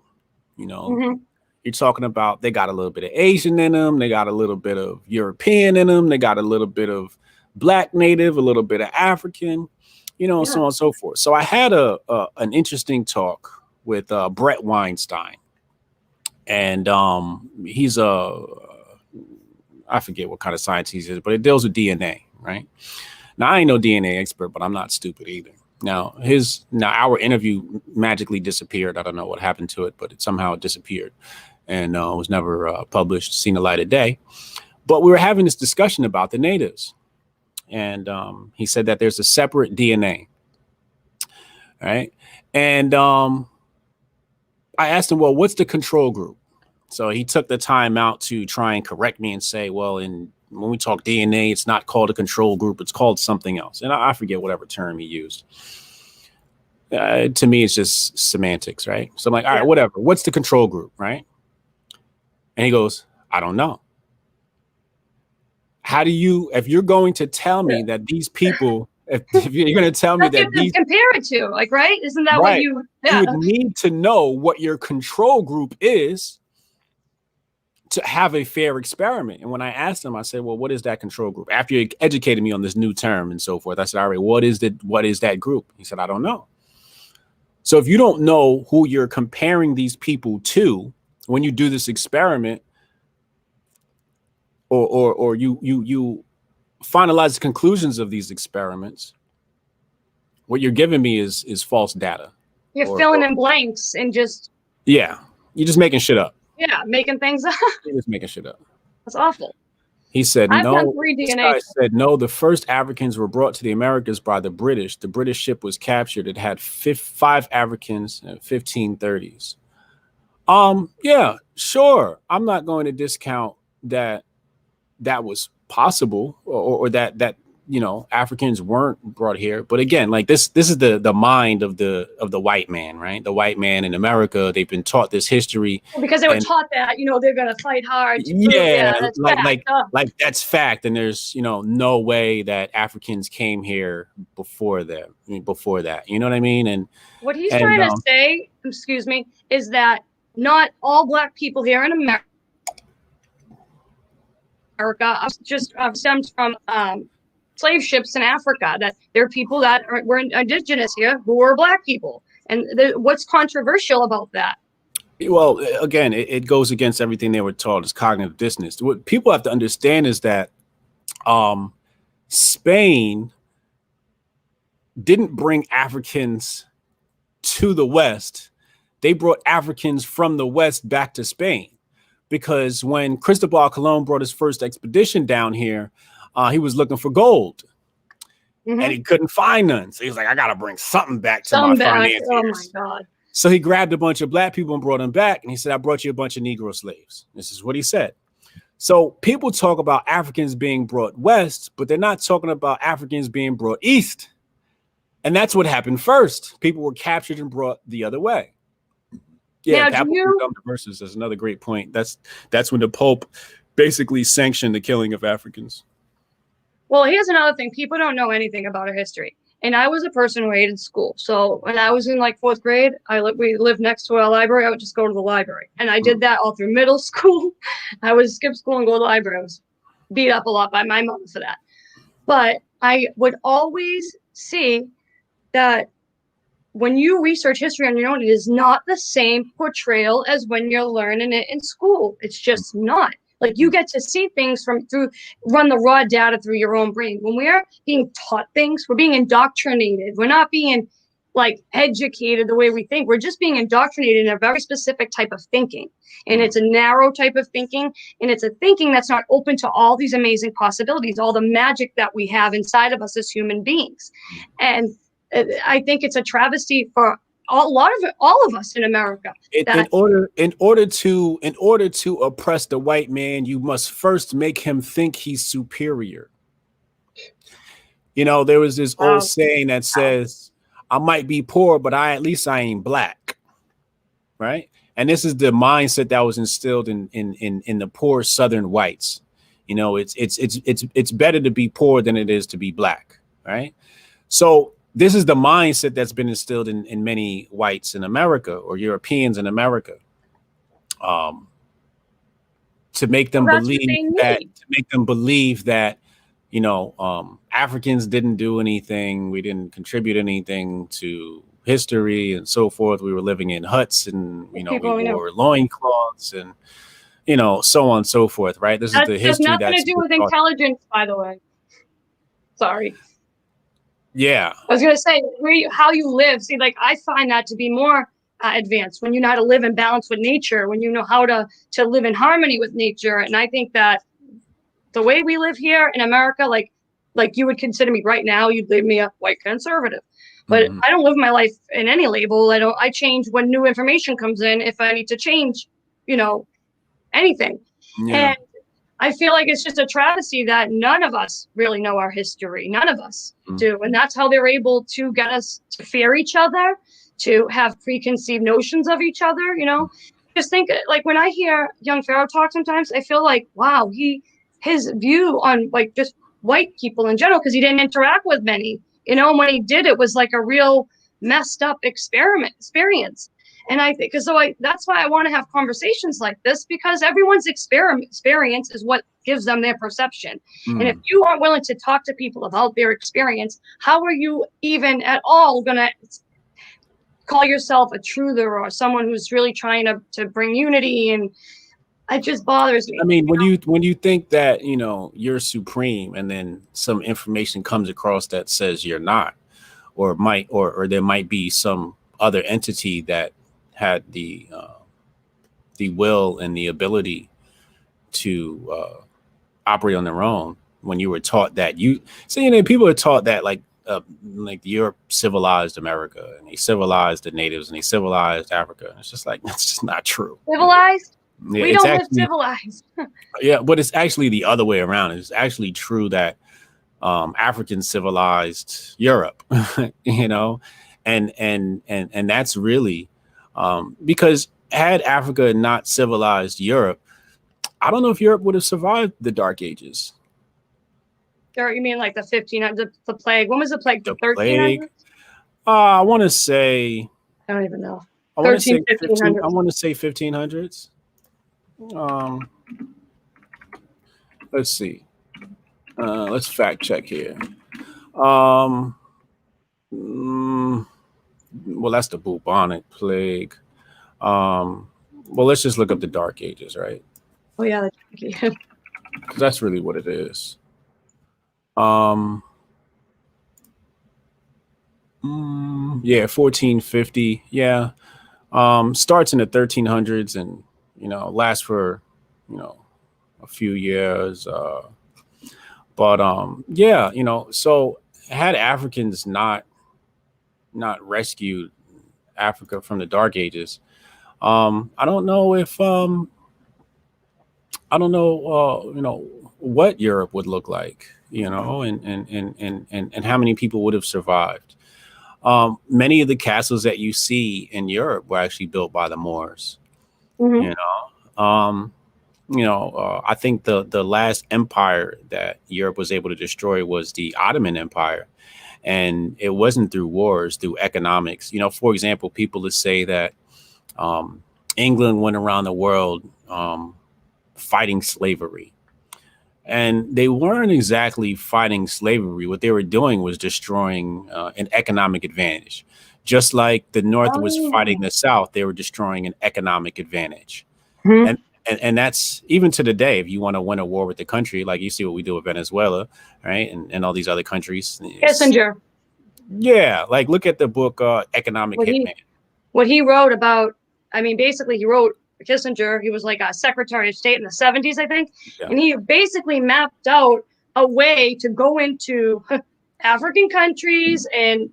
You're talking about they got a little bit of Asian in them, they got a little bit of European in them, they got a little bit of Black native, a little bit of African, so on and so forth. So I had an interesting talk with Brett Weinstein, and he's I forget what kind of science he is, but it deals with DNA, right? Now I ain't no DNA expert, but I'm not stupid either. Now our interview magically disappeared. I don't know what happened to it, but it somehow disappeared and was never published, seen the light of day. But we were having this discussion about the natives, and he said that there's a separate DNA, right? And I asked him, well, what's the control group? So he took the time out to try and correct me and say, well, when we talk DNA, it's not called a control group, it's called something else. And I forget whatever term he used. To me, it's just semantics, right? So I'm like, all right, whatever. What's the control group, right? And he goes, I don't know. How do you, if you're going to tell me that these people, if you're going to tell me that these compare it to, like, right? Isn't that right, what you would need to know what your control group is to have a fair experiment. And when I asked him, I said, well, what is that control group? After you educated me on this new term and so forth, I said, all right, what is that group? He said, I don't know. So if you don't know who you're comparing these people to when you do this experiment, or you finalize the conclusions of these experiments, what you're giving me is false data. You're filling in blanks and just you're just making shit up. Yeah, making things up. You're just making shit up. That's awful. He said, I've no. done 3 DNA. This guy said, no, the first Africans were brought to the Americas by the British. The British ship was captured. It had 5 Africans in 1530s. Yeah, sure. I'm not going to discount that was possible or that Africans weren't brought here. But again, like this is the mind of the white man, right? The white man in America, they've been taught this history because they were taught that, they're going to fight hard. That's like that's fact. And there's, no way that Africans came here before that. You know what I mean? And what he's trying to say, excuse me, is that not all Black people here in America just stems from slave ships in Africa, that there are people that were indigenous here who were Black people. And what's controversial about that? Well, again, it goes against everything they were taught as cognitive dissonance. What people have to understand is that um, Spain didn't bring Africans to the West. They brought Africans from the West back to Spain, because when Cristobal Colon brought his first expedition down here, he was looking for gold and he couldn't find none. So he was like, I got to bring something back to my financiers. Oh my God. So he grabbed a bunch of black people and brought them back. And he said, I brought you a bunch of Negro slaves. This is what he said. So people talk about Africans being brought west, but they're not talking about Africans being brought east. And that's what happened first. People were captured and brought the other way. Yeah, now, the verses is another great point. That's when the Pope basically sanctioned the killing of Africans. Well, here's another thing. People don't know anything about our history. And I was a person who hated school. So when I was in like 4th grade, we lived next to our library. I would just go to the library. And I did that all through middle school. I would skip school and go to the library. I was beat up a lot by my mother for that. But I would always see that when you research history on your own, it is not the same portrayal as when you're learning it in school. It's just not. Like, you get to see things run the raw data through your own brain. When we're being taught things, we're being indoctrinated. We're not being like educated the way we think. We're just being indoctrinated in a very specific type of thinking. And it's a narrow type of thinking. And it's a thinking that's not open to all these amazing possibilities, all the magic that we have inside of us as human beings. And I think it's a travesty for all of us in America. In order to oppress the white man, you must first make him think he's superior. You know, there was this old saying that says, I might be poor, but at least I ain't black. Right. And this is the mindset that was instilled in the poor Southern whites. You know, it's better to be poor than it is to be black. Right. So this is the mindset that's been instilled in many whites in America or Europeans in America, to make them believe that, you know, Africans didn't do anything. We didn't contribute anything to history and so forth. We were living in huts and, you know, we wore loincloths and, you know, so on and so forth. Right. This is the history that's nothing to do with intelligence, by the way. Sorry. Yeah. I was going to say how you live. See, like, I find that to be more advanced when you know how to live in balance with nature, when you know how to live in harmony with nature. And I think that the way we live here in America, like you would consider me right now, you'd label me a white conservative. But I don't live my life in any label. I change when new information comes in if I need to change, you know, anything. Yeah. And I feel like it's just a travesty that none of us really know our history. None of us do. And that's how they're able to get us to fear each other, to have preconceived notions of each other. You know, just think, like, when I hear young Pharaoh talk sometimes, I feel like, wow, his view on like just white people in general, because he didn't interact with many, you know, and when he did, it was like a real messed up experience. And I think, that's why I want to have conversations like this, because everyone's experience is what gives them their perception. And if you aren't willing to talk to people about their experience, how are you even at all going to call yourself a truther or someone who's really trying to bring unity? And it just bothers me. I mean, when you think that, you know, you're supreme and then some information comes across that says you're not, or might, or there might be some other entity that had the will and the ability to operate on their own, when you were taught that people are taught that like Europe civilized America and they civilized the natives and they civilized Africa. And it's just like, that's just not true. Civilized? Yeah, we don't live civilized. Yeah, but it's actually the other way around. It's actually true that Africans civilized Europe, you know, and that's really because had Africa not civilized Europe, I don't know if Europe would have survived the Dark Ages. You mean like the 1500s, the plague? When was the plague? The 1300s? I want to say. I don't even know. I want to say 1500s. I want to say 1500s. Let's see. Let's fact check here. Well, that's the bubonic plague. well, let's just look up the Dark Ages, right? Oh yeah, that's Because that's really what it is. Um, yeah, 1450. Yeah. Starts in the 1300s and, lasts for, you know, a few years. But yeah, so had Africans not rescued Africa from the Dark Ages, I don't know if I don't know, what Europe would look like, and how many people would have survived. Many of the castles that you see in Europe were actually built by the Moors. hmm You know, I think the last empire that Europe was able to destroy was the Ottoman Empire, and it wasn't through wars, through economics. For example, people that say that um, England went around the world fighting slavery. And they weren't exactly fighting slavery. What they were doing was destroying an economic advantage. Just like the North was fighting Oh. the South, they were destroying an economic advantage. hmm And and that's even to the day. If you want to win a war with the country, like you see what we do with Venezuela, right, and all these other countries, Kissinger, yeah, like look at the book Economic what he Hitman. what he wrote about, I mean, basically he wrote Kissinger, he was like a Secretary of State in the 70s, I think, Yeah. and he basically mapped out a way to go into African countries and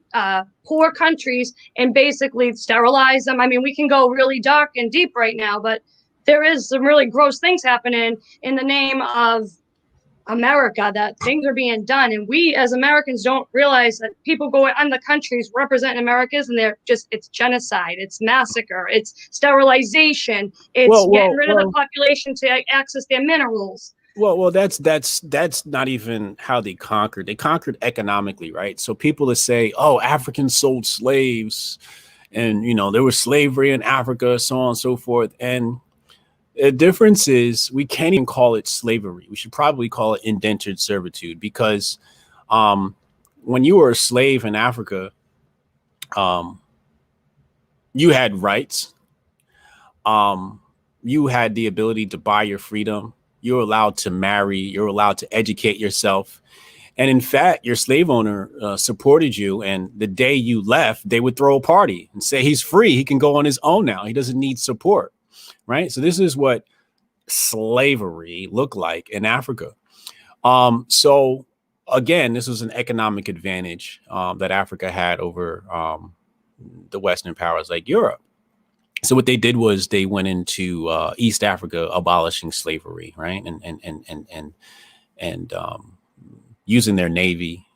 poor countries and basically sterilize them. I mean, we can go really dark and deep right now, but there is some really gross things happening in the name of America, that things are being done. And we as Americans don't realize that people go in the countries representing Americas and they're just, it's genocide, it's massacre, it's sterilization, it's Well, getting well, rid of the well, population to access their minerals. well. That's not even how they conquered. They conquered economically, right? So people that say, "Oh, Africans sold slaves," and there was slavery in Africa, so on and so forth. And the difference is we can't even call it slavery. We should probably call it indentured servitude because um, when you were a slave in Africa, um, you had rights. Um, you had the ability to buy your freedom. You're allowed to marry. You're allowed to educate yourself. And in fact, your slave owner supported you. And the day you left, they would throw a party and say he's free. He can go on his own now. He doesn't need support. Right. So this is what slavery looked like in Africa. So again, this was an economic advantage that Africa had over the Western powers like Europe. So what they did was they went into East Africa, abolishing slavery, right, and using their navy.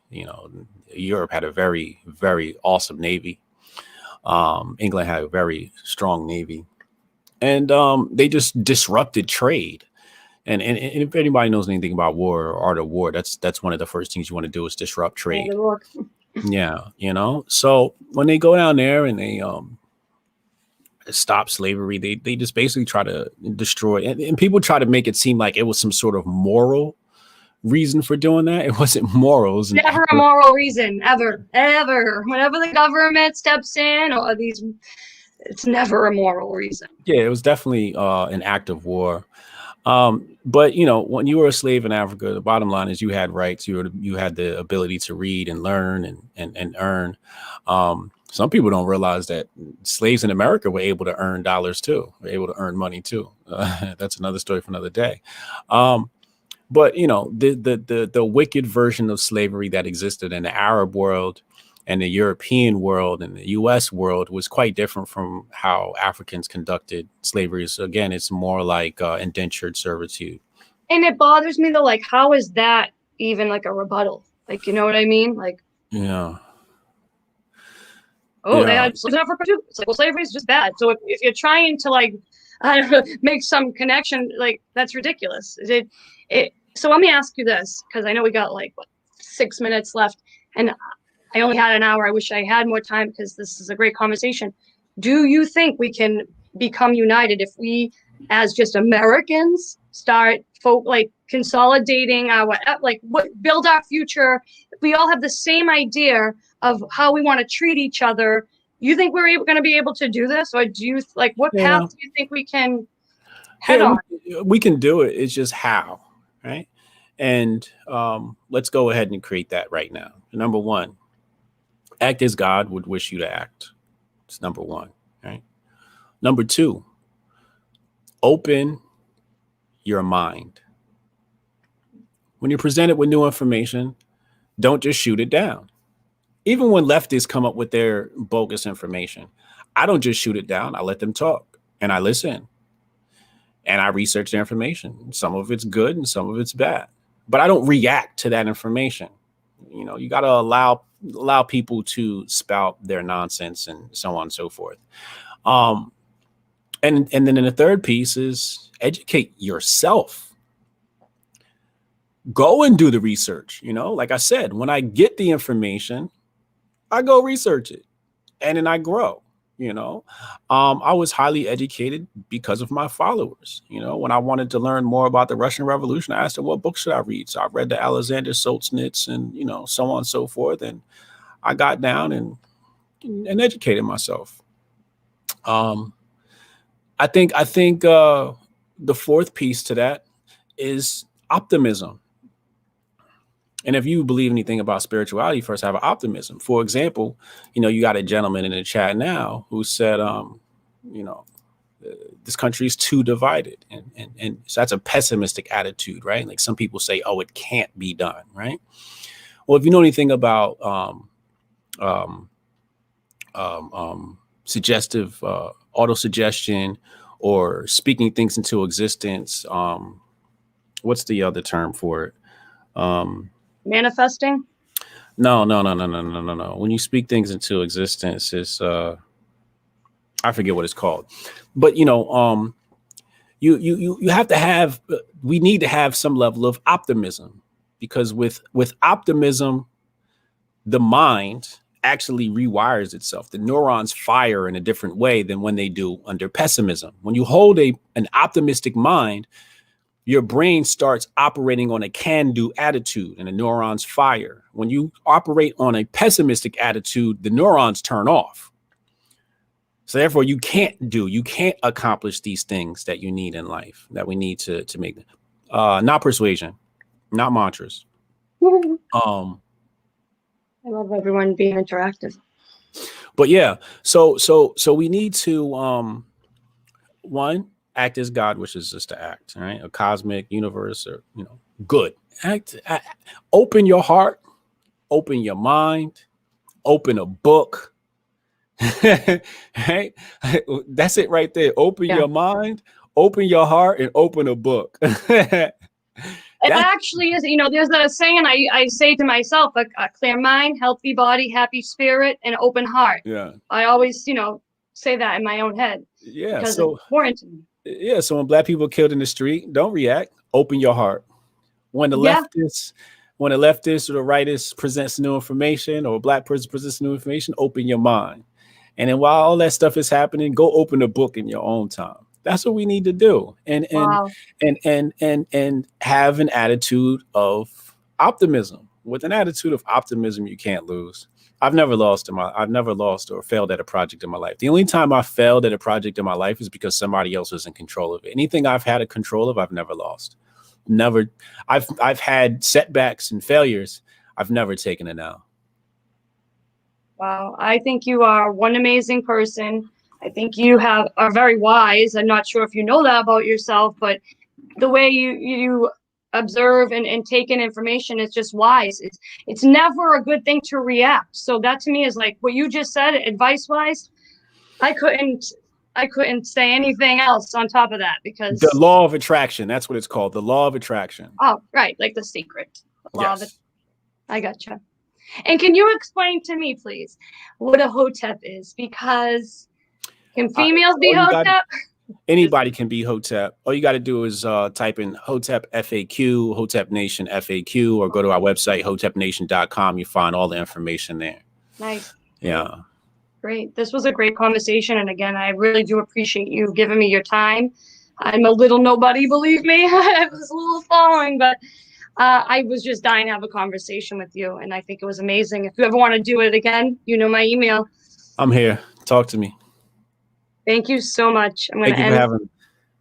Europe had a very, very awesome navy. England had a very strong navy, and they just disrupted trade. And if anybody knows anything about war or art of war, that's one of the first things you want to do is disrupt trade. Yeah, So when they go down there and they stop slavery, they just basically try to destroy, and people try to make it seem like it was some sort of moral reason for doing that. It wasn't morals. Never a moral reason, ever, ever. Whenever the government steps in or these, it's never a moral reason. Yeah, it was definitely an act of war. But when you were a slave in Africa, the bottom line is you had rights. You had the ability to read and learn and earn. Some people don't realize that slaves in America were able to earn dollars too. Were able to earn money too. That's another story for another day. But the wicked version of slavery that existed in the Arab world and the European world and the US world was quite different from how Africans conducted slavery. So again, it's more like indentured servitude. And it bothers me though, like, how is that even like a rebuttal? Like, you know what I mean? Like, Yeah. oh, they Yeah. had slaves in Africa too. It's like, well, slavery is just bad. So if you're trying to like, I don't know, make some connection, like that's ridiculous. So let me ask you this, because I know we got like what, 6 minutes left, and I only had an hour. I wish I had more time because this is a great conversation. Do you think we can become united if we, as just Americans, start like consolidating our build our future? If we all have the same idea of how we want to treat each other, You think we're going to be able to do this, or do you like what path Yeah. do you think we can head Yeah, on? we can do it. It's just how, right? And let's go ahead and create that right now. Number one, act as God would wish you to act. It's number one, right? Number two, open your mind. When you're presented with new information, don't just shoot it down. Even when leftists come up with their bogus information, I don't just shoot it down. I let them talk and I listen and I research their information. Some of it's good and some of it's bad, but I don't react to that information. You know, you got to allow people to spout their nonsense and so on and so forth. Um, and then in the third piece is educate yourself. Go and do the research. You know, like I said, when I get the information, I go research it and then I grow. You know, I was highly educated because of my followers. You know, when I wanted to learn more about the Russian Revolution, I asked them, what book should I read? So I read the Alexander Solzhenitsyn and, you know, so on and so forth. And I got down and educated myself. Um, I think the fourth piece to that is optimism. And if you believe anything about spirituality, first have an optimism. For example, you know, you got a gentleman in the chat now who said, you know, this country is too divided. And so that's a pessimistic attitude, right? Like some people say, oh, it can't be done, right? Well, if you know anything about suggestive auto-suggestion or speaking things into existence, what's the other term for it? Manifesting? No. When you speak things into existence, it's I forget what it's called, but you know, you have to have. We need to have some level of optimism because with optimism, the mind actually rewires itself. The neurons fire in a different way than when they do under pessimism. When you hold an optimistic mind, your brain starts operating on a can-do attitude and the neurons fire. When you operate on a pessimistic attitude, the neurons turn off. So therefore, you can't accomplish these things that you need in life, that we need to make. Not persuasion, not mantras. I love everyone being interactive. But yeah, so we need to one, act as God wishes us to act, right? A cosmic universe, or you know, good. Open your heart, open your mind, open a book. Right? That's it right there. Open your mind, open your heart, and open a book. It actually is, you know, there's a saying I say to myself, a clear mind, healthy body, happy spirit, and open heart. Yeah. I always, you know, say that in my own head. Yeah. Because So it's important to me. yeah. So when black people are killed in the street, don't react. Open your heart. When the leftists or the rightist presents new information, or a black person presents new information, open your mind. And then while all that stuff is happening, go open a book in your own time. That's what we need to do. And have an attitude of optimism. With an attitude of optimism, you can't lose. I've never lost or failed at a project in my life. The only time I failed at a project in my life is because somebody else was in control of it. Anything I've had a control of, I've never lost. Never. I've had setbacks and failures. I've never taken it out. Wow. I think you are one amazing person. I think you are very wise. I'm not sure if you know that about yourself, but the way you observe and take in information is just wise. It's never a good thing to react. So that to me is like what you just said, advice wise. I couldn't say anything else on top of that, because the law of attraction, that's what it's called. The law of attraction. Oh, right. Like The Secret. I gotcha. And can you explain to me, please, what a Hotep is? Because can females be Hotep? Anybody can be Hotep. All you got to do is type in Hotep FAQ, Hotep Nation FAQ, or go to our website, hotepnation.com. You find all the information there. Nice. Yeah. Great. This was a great conversation. And again, I really do appreciate you giving me your time. I'm a little nobody, believe me. I was a little following, but I was just dying to have a conversation with you. And I think it was amazing. If you ever want to do it again, you know my email. I'm here. Talk to me. Thank you so much. I'm going Thank to you for end. having me.